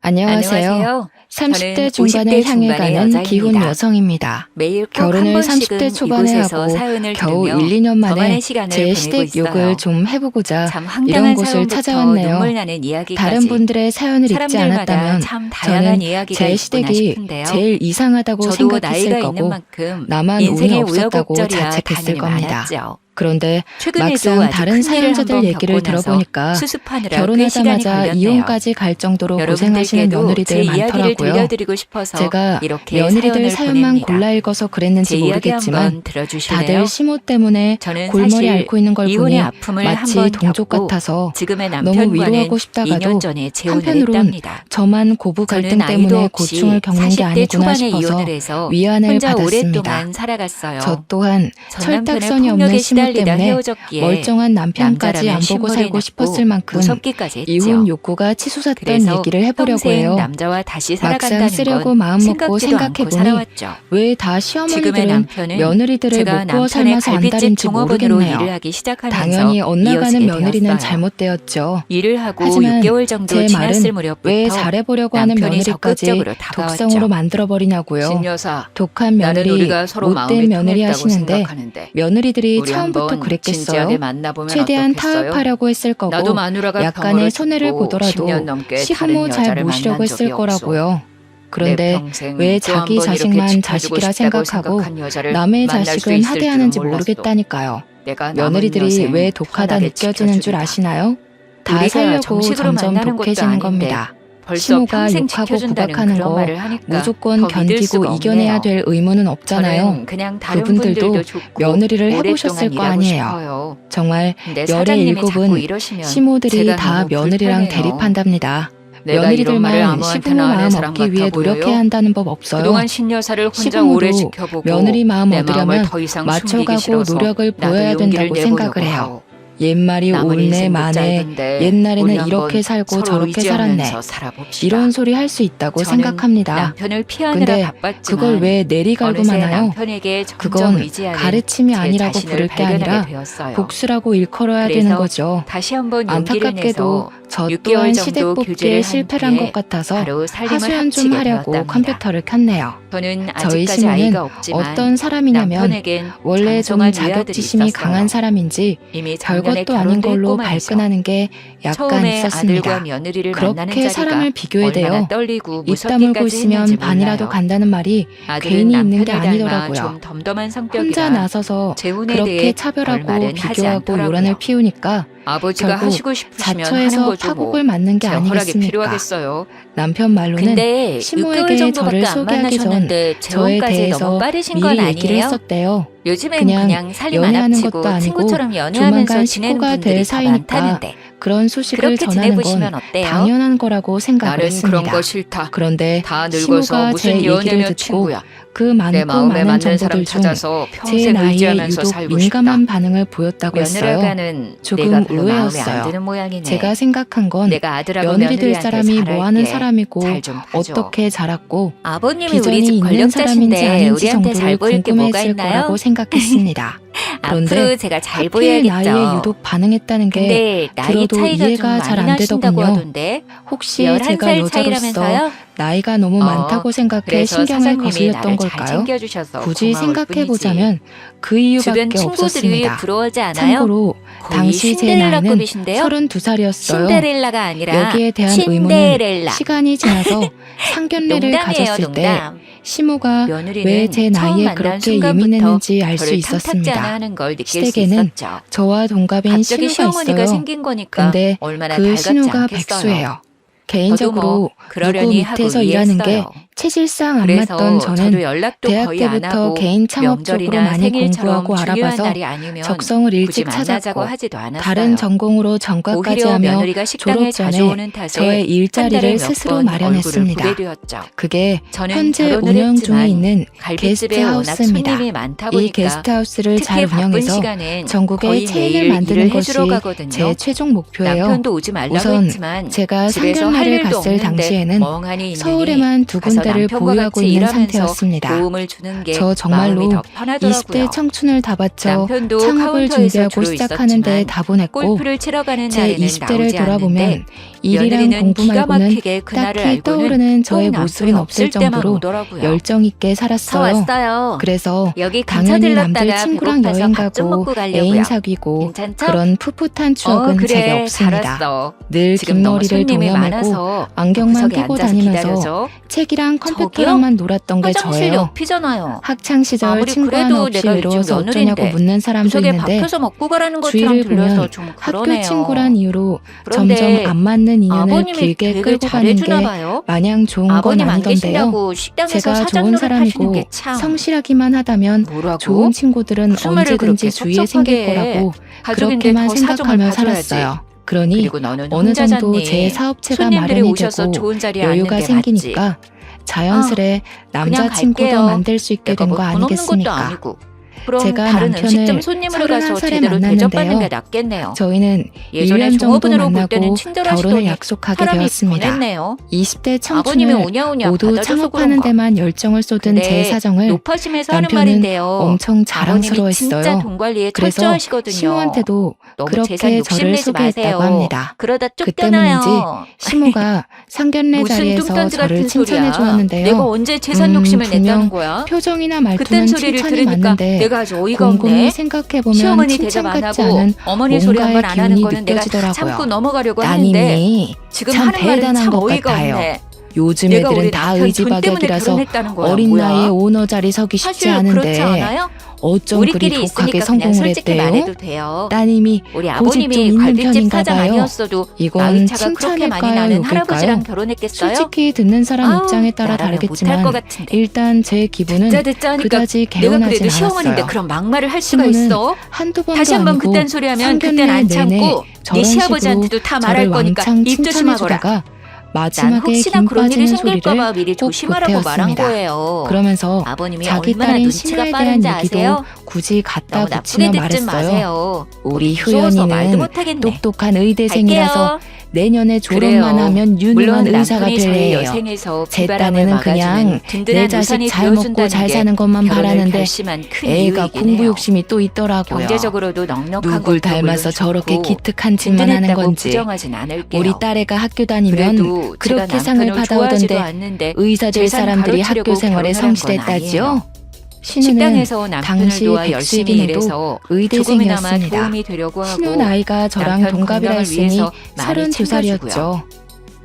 안녕하세요. 30대 중반을 50대 향해 중반의 가는 여자입니다. 기혼 여성입니다. 매일 꼭 결혼을 한 30대 번씩은 초반에 이곳에서 하고 사연을 겨우 들으며 1, 2년 만에 저만의 시간을 제 보내고 시댁 있어요. 욕을 좀 해보고자 참 이런 황당한 곳을 사연부터 찾아왔네요. 눈물 나는 이야기까지 다른 분들의 사연을 읽지 사람들마다 않았다면 참 다양한 저는 이야기가 제 있구나 시댁이 싶은데요. 제일 이상하다고 저도 생각했을 나이가 있는 거고 만큼 나만 운이 인생의 없었다고 우여곡절이야 자책했을 당연히 겁니다. 많았죠. 그런데 최근에도 막상 아주 다른 큰일을 사연자들 한번 얘기를 겪고 나서 들어보니까 수습하느라 꽤 시간이 결혼하자마자 걸렸네요. 이혼까지 갈 정도로 고생하시는 여러분들께도 제 며느리들 이야기를 많더라고요. 들려드리고 싶어서 제가 이렇게 며느리들 사연을 사연만 보냅니다. 골라 읽어서 제 그랬는지 이야기 모르겠지만 한번 들어주실래요? 다들 시모 때문에 저는 골머리 사실 앓고 있는 걸 이혼의 보니 아픔을 마치 한번 동족 겪고 같아서 지금의 너무 남편과는 위로하고 2년 싶다가도 전에 재혼을 한편으론 했답니다. 저만 고부 갈등 저는 아이도 때문에 없이 고충을 겪는 게 40대 아니구나 초반에 싶어서 이혼을 해서 위안을 혼자 받았습니다. 오랫동안 살아갔어요. 저 또한 전 남편을 철딱선이 없는 폭력에 시모 시달리다 때문에 헤어졌기에 멀쩡한 남편까지 남자라면 안 보고 신물이 살고 났고 싶었을 만큼 무섭기까지 했죠. 이혼 욕구가 치솟았던 그래서 얘기를 해보려고 평생 해요. 남자와 다시 막상 살아간다는 쓰려고 건 마음먹고 생각지도 않고 생각해보니 살아왔죠. 왜 다 지금의 시어머니들은 남편은 며느리들을 제가 못 구워 남편의 삶아서 갈비집 안달인지 종업원으로 모르겠네요. 일을 하기 시작하면서 당연히 엇나가는 이어지게 며느리는 되었어요. 잘못되었죠. 일을 하고 하지만 6개월 정도 제 지났을 말은 무렵부터 왜 잘해보려고 하는 남편이 며느리까지 적극적으로 다가왔죠. 독성으로 만들어버리냐고요. 신여사, 독한 나는 며느리, 우리가 서로 마음이 못된 며느리 통했다고 하시는데 생각하는데 며느리들이 우리 처음부터 한번 그랬겠어요? 진지하게 만나보면 최대한 어떻겠어요? 타협하려고 했을 거고 나도 마누라가 약간의 병으로 손해를 죽고 보더라도 10년 넘게 시부모 다른 잘 여자를 모시려고 만난 했을 적이 없소. 거라고요. 내 그런데 평생 왜 또 자기 한번 이렇게 자식만 지켜주고 자식이라 싶다고 생각하고 생각한 여자를 남의 만날 수 자식은 있을 하대하는지 줄은 몰랐소. 모르겠다니까요. 내가 남은 며느리들이 여생 왜 독하다 편하게 느껴지는 줄 지켜주리다. 아시나요? 다 우리가 살려고 정식으로 점점 만나는 것도 독해지는 아닌데 겁니다. 벌써 시모가 평생 욕하고 지켜준다는 구박하는 그런 거 말을 하니까 무조건 더 믿을 견디고 수가 이겨내야 없네요. 될 의무는 없잖아요. 저는 그냥 다른 그분들도 분들도 좋고 며느리를 오랫동안 해보셨을 거 일하고 아니에요. 싶어요. 정말 근데 열의 사장님이 자꾸 일곱은 이러시면 시모들이 제가 다 너무 며느리랑 불편해요. 대립한답니다. 내가 이런 말을 며느리들만 아무한테나 시부모 하는 마음 사람 얻기 위해 같아 보여요? 노력해야 한다는 법 없어요. 그동안 신여사를 혼자 시부모도 오래 지켜보고 며느리 마음 내 마음을 얻으려면 더 이상 맞춰가고 숨기기 싫어서 노력을 나도 보여야 용기를 된다고 내보려고 생각을 해요. 하오. 옛말이 남은 옳네 인생도 마네 짧은데 우리 옛날에는 한번 이렇게 살고 서로 저렇게 살았네 의지하면서 살아봅시다. 이런 소리 할 수 있다고 저는 생각합니다. 남편을 피하느라 근데 바빴지만 그걸 왜 내리 갈고 어느새 마나요? 남편에게 점점 그건 의지하는 가르침이 제 아니라고 자신을 부를 게 발견하게 아니라 되었어요. 복수라고 일컬어야 그래서 되는 거죠. 다시 한번 용기를 안타깝게도 내서 저 6개월 또한 정도 시댁 뽑기에 교제를 한 실패를 한 뒤에 것 같아서 바로 살림을 하소연 좀 합치게 하려고 되었답니다. 컴퓨터를 켰네요. 저는 저희 아직까지 시모는 아이가 없지만 어떤 사람이냐면 남편에겐 원래 좀 장성한 유아들이 자격지심이 있었어요. 강한 사람인지 이미 작년에 별것도 아닌 결혼도 걸로 했고만 해서 발끈하는 게 약간 처음에 아들과 있었습니다. 며느리를 만나는 그렇게 자리가 사람을 비교해야 얼마나 돼요. 떨리고 입 다물고 무섭기까지 있으면 했는지 반이라도 몰라요. 간다는 말이 아들은 괜히 있는 게 남편을 닮아 아니더라고요. 좀 덤덤한 혼자 성격이라 나서서 재혼에 그렇게 대해 차별하고 별말은 하지 비교하고 않더라고요. 요란을 피우니까 아버지가 결국 하시고 싶으시면 하는 자처해서 거죠 뭐. 파국을 맞는 게 제 허락이 아니겠습니까? 필요하겠어요. 남편 말로는 근데 6개월 시모에게 정도밖에 저를 안 소개하기 전 만나셨는데 저에 재혼까지 대해서 너무 빠르신 건 미리 얘기를 아니에요? 했었대요. 요즘엔 그냥 그냥 살림 안 연애하는 합치고 것도 아니고 친구처럼 연애하면서 조만간 지내는 식구가 분들이 될 더 사이니까 많다는데 그런 소식을 그렇게 전하는 지내보시면 건 어때요? 당연한 거라고 생각을 나는 그런 했습니다. 거 싫다. 그런데 다 늙어서 시모가 제 무슨 얘기를 연애며 듣고 친구야. 그 내 많고 마음에 많은 맞는 사람 정보들 중 찾아서 제 평생 나이에 의지하면서 유독 살고 민감한 싶다. 반응을 보였다고 했어요. 며느라가는 조금 내가 별로 마음에 안 의외였어요. 드는 모양이네. 제가 생각한 건 내가 아들하고 며느리 될 며느리한테 사람이 뭐 하는 잘할게. 사람이고 잘 좀 봐줘. 어떻게 자랐고 아버님이 비전이 우리 집 있는 사람인지 권력자신데 아닌지 우리한테 정도를 잘 보일 게 뭐가 궁금해했을 있나요? 거라고 생각했습니다. 그런데 앞으로 제가 잘 하필 나이에 보여야겠죠. 유독 반응했다는 게 근데 나이 들어도 차이가 좀 이해가 잘 많이 안 나신다고 되더군요. 하던데 혹시 제가 11살 여자로서 차이라면서요? 나이가 너무 많다고 생각해 그래서 신경을 사장님이 거슬렸던 나를 잘 걸까요? 챙겨주셔서 굳이 고마울 생각해보자면 그 뿐이지. 이유밖에 주변 친구들이 없었습니다. 부러워하지 않아요? 참고로 거의 당시 제 나이는 신데렐라급이신데요? 32살이었어요. 신데렐라가 아니라 여기에 대한 의문은 신데렐라. 시간이 지나서 상견례를 농담이에요, 가졌을 때 농담. 시모가 며느리는 왜 제 처음 나이에 만난 그렇게 순간부터 예민했는지 알 수 저를 탐탁지 않아 있었습니다. 하는 걸 느낄 수 시댁에는 있었죠. 저와 동갑인 갑자기 신우가 시어머니가 있어요. 생긴 거니까 근데 얼마나 그 달갑지 신우가 않겠어요. 백수예요. 저도 개인적으로 뭐 누구 그러려니 하고 밑에서 일하는 게 이해했어요. 체질상 안 그래서 맞던 저도 저는 연락도 대학 거의 안 때부터 하고 개인 창업적으로 명절이나 많이 생일처럼 공부하고 중요한 알아봐서 날이 아니면 적성을 굳이 일찍 만나자고 찾았고 하지도 않았어요. 다른 전공으로 전과까지 오히려 하며 며느리가 식당에 졸업 자주 전에 오는 탓에 저의 한 달에 일자리를 몇 스스로 번 마련했습니다. 얼굴을 보게 되었죠. 그게 저는 현재 결혼을 운영 중에 했지만 있는 갈비집에 워낙 게스트하우스입니다. 손님이 많다 이 보니까 게스트하우스를 잘 특히 바쁜 운영해서 시간엔 전국에 거의 체인을 매일 만드는 일을 것이 해주러 가거든요. 제 최종 목표예요. 남편도 오지 말라고 우선 했지만 제가 집에서 할 상견례를 일도 갔을 없는데 당시에는 멍하니 있느니 서울에만 두 가서 군데를 남편과 보유하고 같이 있는 일하면서 상태였습니다. 도움을 주는 게 저 정말로 마음이 더 편하더라고요. 20대 청춘을 다 바쳐 남편도 창업을 카운터에서 준비하고 주로 시작하는 데에 있었지만 다보냈고 골프를 치러 가는 제 날에는 20대를 나오지 돌아보면 않는데 일이랑 며느리는 공부 기가 말고는 막히게 그날을 딱히 알고는 떠오르는 저의 꼭 모습은 남편이 없을 없을 때만 정도로 오더라고요. 열정 있게 저 살았어요. 왔어요. 그래서 여기 근처 당연히 남들 들렀다가 친구랑 배고파서 여행 밥 좀 가고 먹고 가려고요. 애인 사귀고 괜찮죠? 그런 풋풋한 추억은 그래, 제게 없습니다. 잘했어. 늘 지금 긴 너무 머리를 손님이 동여매고 많아서 안경만 구석에 끼고 앉아서 다니면서 기다려줘. 책이랑 저기요? 컴퓨터랑만 놀았던 게 화장실 저예요. 옆이잖아요. 학창 시절 아무리 친구 그래도 하나 없이 내가 외로워서 요즘 어쩌냐고 며느리인데 묻는 사람도 구석에 있는데 밥해서 먹고 가라는 것처럼 주위를 들려서 보면 좀 학교 그러네요. 친구란 이유로 그런데 점점 안 맞는 인연을 아버님이 길게 되게 끌고 가는 잘해주나 게 봐요. 마냥 좋은 건 아버님 안 아니던데요. 계신다고 식당에서 제가 사장 좋은 노릇 하시는 사람이고 게 참. 성실하기만 하다면 뭐라고? 좋은 친구들은 무슨 말을 언제든지 그렇게 주위에 생길 섭섭하게 해. 거라고 가족인데 그렇게만 더 사정을 생각하며 봐줘야지. 살았어요. 그러니 그리고 너는 어느 정도 혼자잖니. 제 사업체가 손님들이 마련이 오셔서 되고 좋은 자리에 앉는 여유가 게 생기니까 맞지. 자연스레 그냥 남자친구도 갈게요. 만들 수 있게 내가 된 뭐 거 돈 없는 것도 아니겠습니까? 아니고. 그럼 제가 다른 남편을 음식점 손님으로 가서 31살에 제대로 대접받는 만났는데요. 게 낫겠네요. 저희는 예전에 1년 정도 종업원으로 볼 때는 만나고 친절하시더니 결혼을 약속하게 사람이 되었습니다. 변했네요. 20대 아버님이 청춘을 오냐오냐 모두 받아줘서 창업하는 그런가. 데만 열정을 쏟은 제 근데 사정을 높아심에서 하는 남편은 말인데요. 엄청 아버님이 진짜 자랑스러워했어요. 돈 관리에 그래서 철저하시거든요. 시모한테도 너무 그렇게 재산 저를 욕심내지 소개했다고 마세요. 합니다. 그러다 그 쫓겨나요. 때문인지 시모가 상견례 무슨 자리에서 뚱딴지 저를 같은 칭찬해 소리야. 주었는데요. 내가 언제 재산 욕심을 분명 냈다는 거야? 표정이나 그딴 말투는 소리를 칭찬이 들으니까 맞는데 내가 아주 어이가 곰곰이 없네. 생각해보면 시어머니 대접 칭찬 안 같지 하고 않은 어머니 소리 한 번 뭔가의 안 하는 기운이 거는 내가 다 느껴지더라고요. 참고 넘어가려고 하는데 따님이 지금 참 하는 말은 대단한 참 것 어이가 같아요. 없네. 요즘 내가 애들은 우리 다 남편 돈 때문에 의지박약이라서 결혼했다는 거야. 어린 뭐야? 나이에 오너 자리 서기 쉽지 사실 그렇지 않은데 않아요? 어쩜 그리 우리끼리 독하게 있으니까 그냥 성공을 솔직히 했대요? 말해도 돼요. 따님이 우리 고집 좀 아버님이 있는 갈비집 편인가 사장 봐요. 아니었어도 이건 나이차가 그렇게 많이 칭찬일까요, 나는 욕일까요? 할아버지랑 결혼했겠어요? 솔직히 듣는 사람 아우, 입장에 따라 나라면 못할 다르겠지만 것 같은데. 일단 제 기분은 듣자 하니까 그다지 내가 개운하진 그래도 시어머니인데 않았어요. 그런 막말을 할 수가 시모는 있어? 한두 번도 다시 한번 아니고 그딴 소리 하면 그땐 상견례 안 내내 참고 네 저런 시아버지한테도 다 식으로 말할 저를 거니까 왕창 입 조심하거라. 칭찬해주다가 난 마지막에 혹시나 김 그런 일이 빠지는 생길까봐 소리를 미리 꼭 조심하라고 말한 보태었습니다. 거예요. 그러면서 아버님이 자기 얼마나 딸인 눈치가 신우에 대한 빠른지 얘기도 아세요? 굳이 갖다 너무 나쁘게 붙이며 듣지 말했어요. 마세요. 우리 무서워서 말도 효연이는 못하겠네. 똑똑한 의대생이라서 갈게요. 내년에 졸업만 그래요. 하면 유능한 물론 의사가 남편이 저희 될래요. 여생에서 제 비바람을 딴에는 막아주는 그냥 든든한 내 자식 우산이 잘 먹고 되어준다는 잘 게 사는 것만 결혼을 바라는데 결심한 큰 애가 이유이긴 공부 해요. 욕심이 또 있더라고요. 경제적으로도 넉넉한 누굴 것도 닮아서 물론 저렇게 좋고 기특한 짓만 하는 든든했다고 건지. 부정하진 않을게요. 우리 딸애가 학교 다니면 그래도 제가 그렇게 상을 남편을 좋아하지도 받아오던데 않는데 의사 될 재산 사람들이 가로채려고 학교 생활에 결혼을 한 건 성실했다지요? 아니에요. 신우는 식당에서 남편을 당시 도와 열심히 백수이긴 해도 일해서 조금이나마 의대생이었습니다. 도움이 되려고 하고 신우 나이가 저랑 남편 동갑이라 건강을 했으니 위해서 많이 32살이었죠.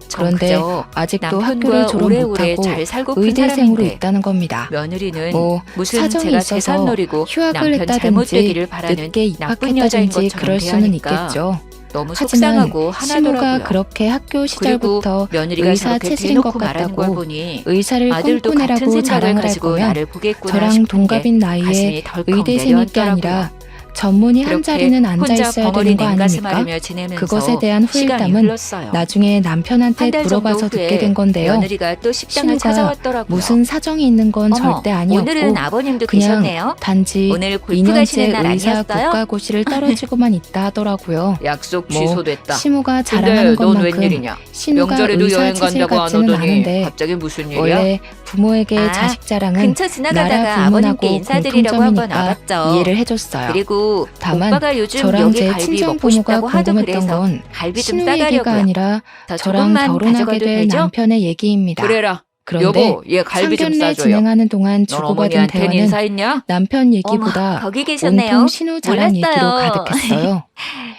전 그런데 그저 아직도 남편과 학교를 졸업 오래오래 못하고 잘 살고픈 의대생으로 사람인데 있다는 겁니다. 며느리는 뭐 무슨 사정이 제가 있어서 재산 노리고 휴학을 남편 했다든지 잘못되기를 바라는 늦게 나쁜 여자인 입학했다든지 것처럼 그럴 수는 대하니까 있겠죠. 너무 하지만 속상하고 시모가 화나더라고요. 그렇게 학교 시절부터 그리고 며느리가 의사 저렇게 체질인 것 대놓고 말하는 걸 같다고 보니 의사를 아들도 같은 꿈꾸내라고 생각을 자랑을 할 가지고 거면 나를 보겠구나 저랑 싶은 동갑인 게 나이에 가슴이 덜컥 의대생일 게 내려앉더라고요. 아니라 전문의 한 그렇게 자리는 앉아 혼자 있어야 벙어리 되는 거 냉가슴 아닙니까? 앓으며 지내면서 그것에 대한 시간이 후일담은 흘렀어요. 나중에 남편한테 한 달 정도 물어봐서 후에 듣게 된 건데요. 며느리가 또 식당을 신우가 찾아왔더라고요. 무슨 사정이 있는 건 어머, 절대 아니었고 오늘은 아버님도 그냥 계셨네요. 단지 오늘 골프 가시는 2년째 날 의사 아니었어요? 국가고시를 떨어지고만 있다 하더라고요. 약속 뭐, 취소됐다. 시모가 근데 자랑하는 넌 것만큼 웬일이냐? 신우가 명절에도 의사 여행 체질 간다고 안 같지는 오더니 않은데 갑자기 무슨 일이야? 원래 부모에게 아, 자식 자랑은 근처 나라 지나가다가 불문하고 아버님께 인사드리려고 한번 공통점이니까 와봤죠. 이해를 해줬어요. 그리고 다만 오빠가 요즘 저랑 여기 제 갈비 친정 먹고 부모가 싶다고 하도 궁금했던 그래서 건 갈비 좀 신우 얘기가 싸가려고요. 아니라 더 저랑 조금만 결혼하게 가져가도 될 되죠? 남편의 얘기입니다. 그래라. 그런데 여보, 얘 갈비 좀 상견례 싸줘요. 진행하는 동안 넌 주고받은 어머니한테는 대화는 인사했냐? 남편 얘기보다 어머, 거기 계셨네요. 온통 신우 자랑 얘기로 몰랐어요. 가득했어요.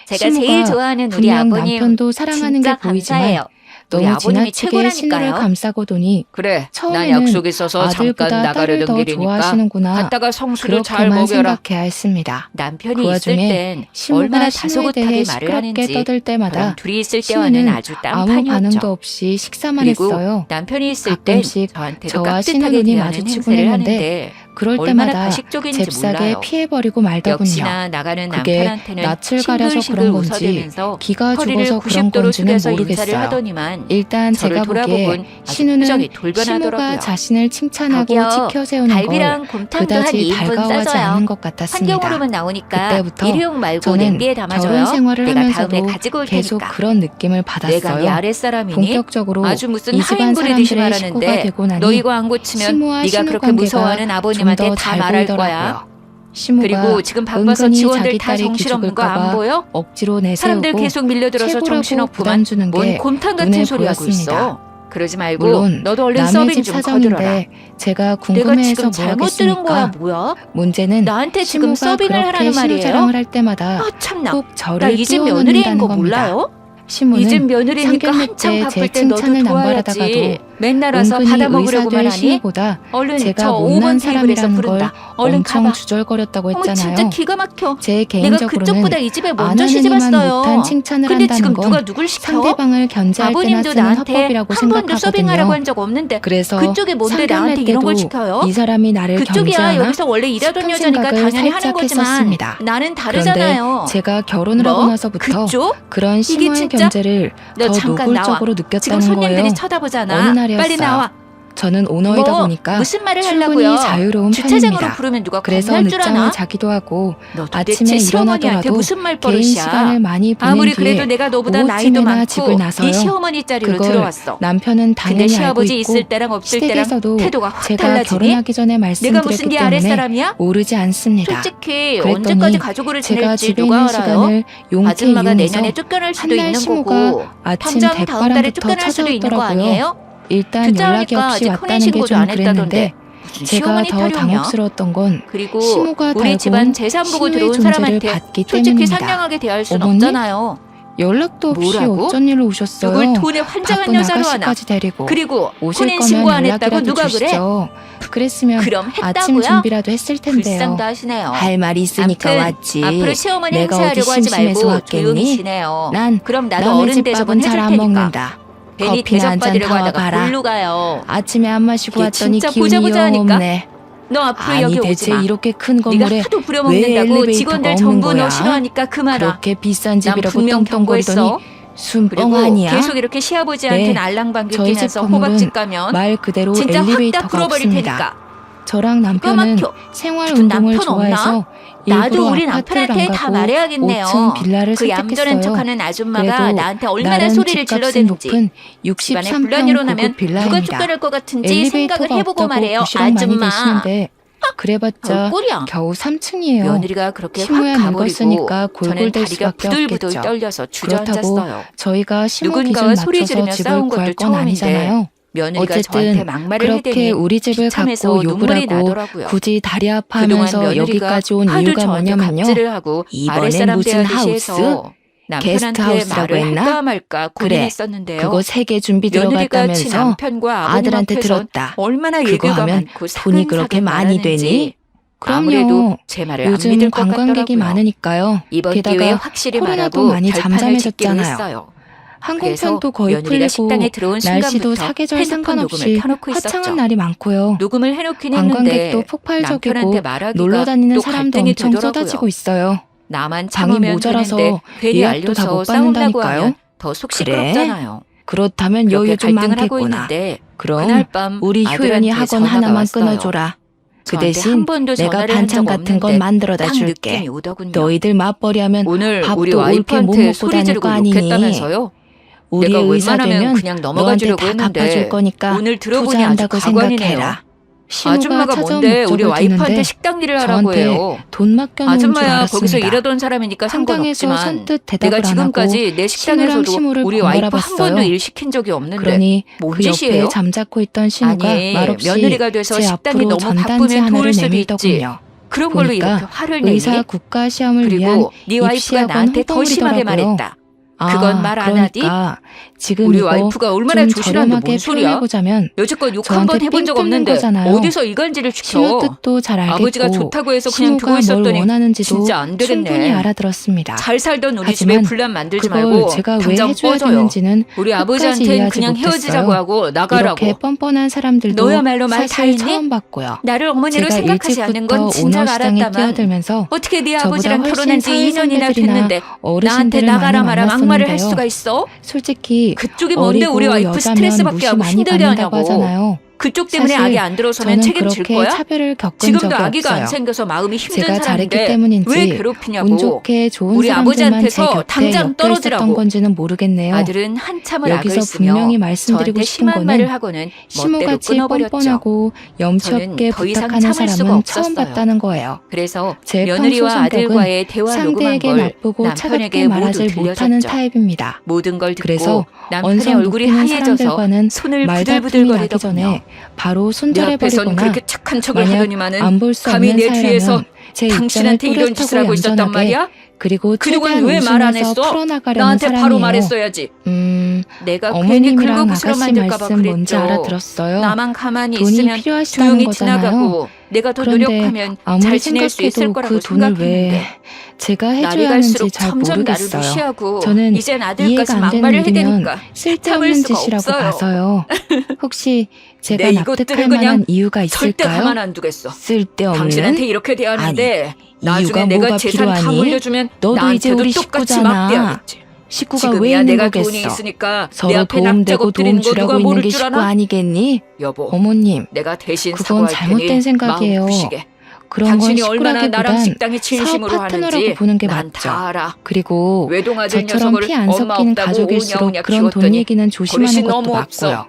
제가 제일 시모가 좋아하는 우리 분명 아버님 남편도 사랑하는 진짜 게 보이지만 감사해요. 우리 너무 아버님이 지나치게 신우를 최고라니까요. 감싸고 도니 그래. 난 처음에는 약속 있어서 잠깐 아들보다 딸을 나가려던 더 길이니까 좋아하시는구나 갔다가 성수를 잘 그렇게만 먹여라. 생각해야 했습니다. 남편이 그 있을 와중에 땐 시모가 얼마나 신우에 대해 다소곳하게 말을 시끄럽게 하는지 떠들 때마다 그럼 둘이 있을 때와는 신우는 아주 아무 딴판이었죠. 반응도 없이 식사만 그리고 했어요. 남편이 있을 땐 가끔씩 저한테도 저와 신우 깍듯하게 눈이 대하는 마주치곤 행세를 했는데 하는데 그럴 얼마나 때마다 가식적인지 잽싸게 몰라요. 피해버리고 말더군요. 역시나 나가는 그게 남편한테는 낯을 가려서 싱글싱글 그런 건지 웃어대면서 기가 허리를 죽어서 그런 90도로 건지는 숙여서 인사를 모르겠어요. 하더니만 일단 저를 제가 보기에 돌아보곤 아주 신우는 표정이 시모가 돌변하더라고요. 자신을 칭찬하고 저기요, 지켜세우는 걸 갈비랑 곰탕도 한 그다지 2인분 달가워하지 싸줘요. 않는 것 같았습니다. 환경오염은 나오니까 그때부터 일회용 말고 저는 냄비에 담아줘요. 결혼 생활을 내가 하면서도 다음에 가지고 올 계속 테니까. 그런 느낌을 내가 받았어요. 네 아랫사람이니? 본격적으로 아주 무슨 이 집안 하인부리듯이 사람들의 식구가 말하는데 되고 나니 너 이거 안 고치면 시모와 네가 신우 그렇게 관계가 무서워하는 좀 아버님한테 더 다 잘 말할 보이더라고요. 거야. 시모가 그리고 지금 바빠서 은근히 직원들 자기 다 딸이 정신없는 거 안 기죽을까봐 보여? 억지로 사람들 내세우고 계속 밀려들어서 최고라고 정신없구만. 부담 주는 뭔 게 곰탕 같은 눈에 소리 하고 보였습니다. 있어. 그러지 말고 물론 너도 얼른 남의 서빙 집 좀 거들어라. 사정인데 제가 내가 궁금해해서 지금 잘못 들은 거야 뭐하겠습니까? 뭐야? 문제는 나한테 지금 시모가 서빙을 그렇게 하라는 신우 말이에요? 자랑을 할 때마다 아 참나. 꼭 나 저를 이 집 며느리인 끼워넣는다는 거 겁니다. 몰라요? 이 집 시모는 며느리니까 상견례 한참 때 바쁠 제 때 너도 칭찬을 도와야지. 남발하다가도 맨날 와서 은근히 받아 먹으려고만 의사될 하니? 시모보다 얼른 제가 저 못난 5번 테이블에서 사람이라는 걸 부른다. 얼른 엄청 가봐. 주절거렸다고 어머 했잖아요. 진짜 기가 막혀. 제 내가 개인적으로는 그쪽보다 이 집에 안 먼저 하는 시집 이만 왔어요. 못한 칭찬을 근데 한다는 지금 건 누가 누굴 시켜? 상대방을 견제할 때나 아버님도 쓰는 나한테 화법이라고 한 번도 서빙하라고 생각하거든요. 한 적 없는데 그래서 그쪽이 뭔데 나한테 상견례 이런 걸 때도 시켜요? 이 사람이 나를 그쪽이야 견제하나 여기서 원래 일하던 싶은 여자니까 생각을 당연히 하는 살짝 거지만 했었습니다. 나는 그런데 다르잖아요. 제가 결혼을 뭐? 하고 나서부터 그쪽? 그런 시모의 진짜? 견제를 너 더 잠깐 나와. 노골적으로 지금 느꼈다는 손님들이 거예요. 쳐다보잖아. 어느 날이었어요. 빨리 나와. 저는 오너이다 뭐 보니까 무슨 말을 출근이 하려고요? 자유로운 주차장으로 편입니다. 부르면 누가 그래서 겁날 줄 늦잠을 아나? 자기도 하고 너 아침에 도대체 시어머니한테 일어나더라도 무슨 개인 말버릇이야? 시간을 많이 보낸 아무리 뒤에 그래도 내가 너보다 나이도 오후쯤에나 많고 집을 나서요. 네 시어머니 자리로 그걸 들어왔어. 남편은 근데 당연히 알고 시아버지 있고 있을 때랑 없을 때랑 시댁에서도 태도가 확 제가 달라지니? 결혼하기 전에 내가 말씀드렸기 무슨 네 때문에 아랫사람이야? 모르지 않습니다. 솔직히 그랬더니 언제까지 가족으로 제가 지낼지 집에 누가 있는 알아요? 시간을 용케 아줌마가 이용해서 내년에 쫓겨날 수도 한 날 있는 시모가 거고 아침 당장 다음 달에 대바람부터 쫓겨날 수도 있는 거 찾아오더라고요. 아니에요? 일단 연락이 듣자하니까 없이 아직 왔다는 게 혼인신고도 좀 안 그랬는데 했다던데 무슨 제가 시어머니 더 타령이야? 당혹스러웠던 건 그리고 시모가 우리 집안 달고 재산 보고 신우의 들어온 존재를 사람한테 받기 솔직히 때문입니다. 상냥하게 대할 순 어머니? 없잖아요. 연락도 없이 뭐라고? 어쩐 일로 오셨어요? 누굴 돈에 환장한 바쁜 여자로 하나? 아가씨까지 데리고 그리고 오실 혼인 신고 거면 안 했다고 연락이라도 누가 그래? 주시죠. 그랬으면 그럼 아침 했다고요? 준비라도 했을 텐데요. 불쌍도 하시네요. 할 말이 있으니까 암튼 왔지. 앞으로 시어머니 내가 행세하려고 어디 하지 심심해서 말고 왔겠니? 조용히 지내요. 난 그럼 나도 남의 어른 집 대접은 밥은 해줄 잘 안 테니까. 먹는다. 괜히 커피나 한 잔 대접받으려고 하다가 타와봐라. 골로 가요. 아침에 안 마시고 이게 왔더니 진짜 기운이 보자 영 하니까? 없네. 너 앞으로 아니 여기 오지 대체 마. 이렇게 큰 네가 건물에 하도 왜 부려먹는다고 엘리베이터가 직원들 없는 전부 거야? 너 싫어하니까 그만아. 그렇게 비싼 난 집이라고 분명 떵떵거리더니 경고했어. 그리고 순뻥하니야. 계속 이렇게 시아버지한테 네, 알랑방귀 저희 집 끼면서 건물은 호박집 가면 말 그대로 진짜 확 다 엘리베이터가 풀어버릴 없습니다. 테니까. 저랑 남편은 막혀. 생활 무슨 운동을 남편 없나? 좋아해서 나도 일부러 우리 아파트를 남편한테 안 다 가고 말해야겠네요. 5층 빌라를 그 얌전한 선택했어요. 척하는 아줌마가 그래도 나한테 얼마나 나름 소리를 집값은 질러대는지. 높은 집안에 63평 분란이 일어나면 고급 누가 빌라입니다. 쫓겨날 것 같은지 생각을 엘리베이터가 해보고 없다고 말해요. 부시락 많이 아줌마. 되시는데 그래봤자 꼴이야. 겨우 3층이에요. 며느리가 그렇게 확 시모야 가버리고 늙었으니까 저는 골골댈 다리가 수밖에 부들부들 없겠죠. 떨려서 그렇다고 주저앉았어요. 저희가 시모 누군가와 기준 소리 맞춰서 지르며 집을 싸운 구할 것도 건 처음인데 아니잖아요. 며느리가 저한테 어쨌든 막말을 그렇게 해대니 우리 집을 비참해서 갖고 욕을 눈물이 하고 나더라고요. 굳이 다리 그동안 아파하면서 며느리가 여기까지 온 하도 이유가 저한테 뭐냐면요. 갑질을 하고 이번엔 아랫사람 무슨 대하듯이 하우스? 해서 남편한테 게스트하우스라고 말을 했나? 할까 말까 그래, 고민했었는데요. 그거 3개 준비 며느리가 지 들어갔다면서 남편과 아버님 아들한테 앞에선 들었다. 얼마나 그거 예교가 하면 많고 돈이 그렇게 많이 말하는지 되니? 아무래도 그럼요. 제 말을 안 요즘 믿을 것 관광객이 같더라고요. 많으니까요. 이번 기회에 게다가 확실히 코로나도 말하고 많이 결판을 짓기로 잠잠해졌잖아요. 했어요. 항공편도 거의 며느리가 풀리고 식당에 들어온 날씨도 순간부터 사계절 핸드폰 녹음을 상관없이 켜놓고 화창한 있었죠. 날이 많고요. 녹음을 해놓긴 관광객도 했는데 폭발적이고 남편한테 말하기가 놀러 다니는 또 사람도 갈등이 엄청 되더라고요. 쏟아지고 있어요. 나만 방이 참으면 모자라서 되는데 괜히 예약도 다 알려서 못 싸운다고 받는다니까요. 하면 더 속 그래? 시끄럽잖아요. 그렇다면 그렇게 여유 좀 갈등을 하고 많겠구나. 있는데 그럼 그날 밤 우리 효연이 아들한테 학원 전화가 하나만 왔어요. 끊어줘라. 그 저한테 대신 한 번도 내가 전화를 한 반찬 적 같은 건 없는데 만들어다 딱 줄게. 느낌이 오더군요. 너희들 맞벌이 하면 오늘 밥도 우리 옳게 못 와이프한테 먹고 소리 다닐 지르고 거 아니니? 욕했다면서요? 우리 내가 의사 웬만하면 되면 그냥 넘어가 너한테 주려고 다 했는데 갚아줄 거니까 오늘 들어보니 아주 투자한다고 가관이네요. 생각해라. 시모가 아줌마가 찾아온 뭔데 우리 목적을 와이프한테 듣는데 식당 일을 하라고 저한테 해요. 돈 맡겨놓은 줄 아줌마야 알았습니다. 거기서 일하던 사람이니까 상당해서 상관없지만 선뜻 대답을 내가 안 하고 지금까지 내 시무랑 식당에서도 시무를 우리 와이프 한 번갈아봤어요. 번도 일 시킨 적이 없는데 그러니 뭔 그 옆에 짓이에요? 잠자코 있던 시무가 아니 말없이 며느리가 돼서 제 식당이 앞으로 너무 전단지 바쁘면 하나를 도울 수도 있지. 내밀더군요. 그런 걸로 보니까 이렇게 화를 내니? 의사 국가 시험을 위한 그리고 네 와이프가 입시학원 나한테 더 심하게 홍보물이더라고요. 말했다. 그건 말 안 하디? 그러니까 지금 우리 이거 와이프가 얼마나 좀 조신한데 저렴하게 뭔 소리야? 표현해보자면 여지껏 욕 저한테 한 번 해본 적 삥 뜯는 없는데 거잖아요. 어디서 이간질을 시켜? 신우 뜻도 잘 알겠고 아버지가 좋다고 해서 그냥 두고 신우가 뭘 있었더니 원하는지도 진짜 안 되겠네. 충분히 알아들었습니다. 잘 살던 우리 집에 하지만 분란 만들지 그걸 말고 제가 왜 당장 해줘야 꺼져요. 되는지는 우리 끝까지 아버지한테는 이해하지 그냥 못했어요. 헤어지자고 하고 나가라고. 이렇게 뻔뻔한 사람들도 너야말로 말 다 사실 했니? 처음 봤고요. 나를 어머니로 제가 생각하지 않는 건 일찍부터 진작 오너시장에 알았다만 끼어들면서 어떻게 네 저보다 아버지랑 훨씬 결혼한 지 사회 2년이나 선배들이나 됐는데 나한테 어르신들을 나가라 많이 마라 막말을 할 만났었는데요. 수가 있어? 솔직히 그쪽이 뭔데 우리 어리고 와이프 여자면 스트레스 받게 무시 하고 많이 힘들게 받는다고 하냐고. 하잖아요. 그쪽 때문에 사실 악이 안 들어서면 저는 책임질 그렇게 거야? 차별을 겪은 지금도 적이 아기가 없어요. 안 생겨서 마음이 힘든 제가 잘했기 사람인데 때문인지 왜 괴롭히냐고. 운 좋게 좋은 우리 사람들만 제 아버지한테서 곁에 당장 엮여 떨어지라고. 있었던 건지는 모르겠네요. 아들은 한참을 악을 여기서 쓰며 분명히 말씀드리고 저한테 싶은 심한 말을 거는 하고는 멋대로 시무같이 끊어버렸죠. 뻔뻔하고 염치 저는 없게 더 이상 부탁하는 참을 수가 사람은 처음 없었어요. 봤다는 거예요. 그래서 제 며느리와 평소 성격은 아들과의 대화 녹음한 상대에게 걸 나쁘고 차갑게 남편에게 모두 말하지 못하는 들려줬죠. 타입입니다. 모든 걸 그래서 듣고 남편의 언성 얼굴이 높이는 하얘져서 사람들과는 손을 말다툼이 나기 부들부들거리더군요. 전에 바로 내 앞에선 손절해버리거나 그렇게 착한 척을 만약 하더니만은 안 볼 수 감히 없는 내 뒤에서 사이라면 제 입장을 당신한테 이런 짓을 하고 또렷하고 있었단 얌전하게 말이야? 그리고 그동안 최대한 왜 말 안 웃으면서 했어? 풀어나가려는 나한테 사람이에요. 바로 말했어야지. 내가 괜히 어머님이랑 긁어부스러 아가씨 만들까 봐 말씀 뭔지 그랬죠. 알아들었어요. 나만 가만히 돈이 있으면 필요하시다는 조용히 거잖아요. 지나가고 내가 더 그런데 노력하면 아무리 잘 지낼 수 있을 생각해도 거라고 그 돈을 왜 생각했는데 제가 날이 해줘야 갈수록 하는지 잘 점점 나를 모르겠어요. 무시하고 저는 이젠 아들까지 이해가 안 되는 막말을 해야 일이면 되니까 참을 쓸데없는 수가 짓이라고 없어요. 봐서요. 혹시 제가 내 납득할 이것들을 만한 그냥 이유가 절대 가만 있을까요? 안 두겠어. 쓸데없는? 당신한테 이렇게 대하는데 나중에 이유가 내가 뭐가 재산 다 필요하니? 물려주면 너도 이제 나한테도 우리 똑같이 식구잖아. 막대하겠지. 식구가 왜 지금이야 있는 내가 거겠어? 돈이 있으니까 내 서로 앞에 도움되고 납작업 도움 드리는 거 주려고 누가 있는 모를 게 줄 식구 아나? 아니겠니? 여보, 어머님, 내가 대신 그건 사과할 잘못된 테니 생각이에요. 마음 푸시게. 그런 건 당신이 얼마나 나랑 식구라기보단 식당에 사업 진심으로 파트너라고 하는지 보는 게 난 맞죠. 다 알아. 그리고 외동아들 저처럼 녀석을 피 안 엄마 섞이는 없다고 가족일수록 오냐오냐 그런 돈 키웠더니 얘기는 조심하는 버릇이 것도 너무 없어. 맞고요.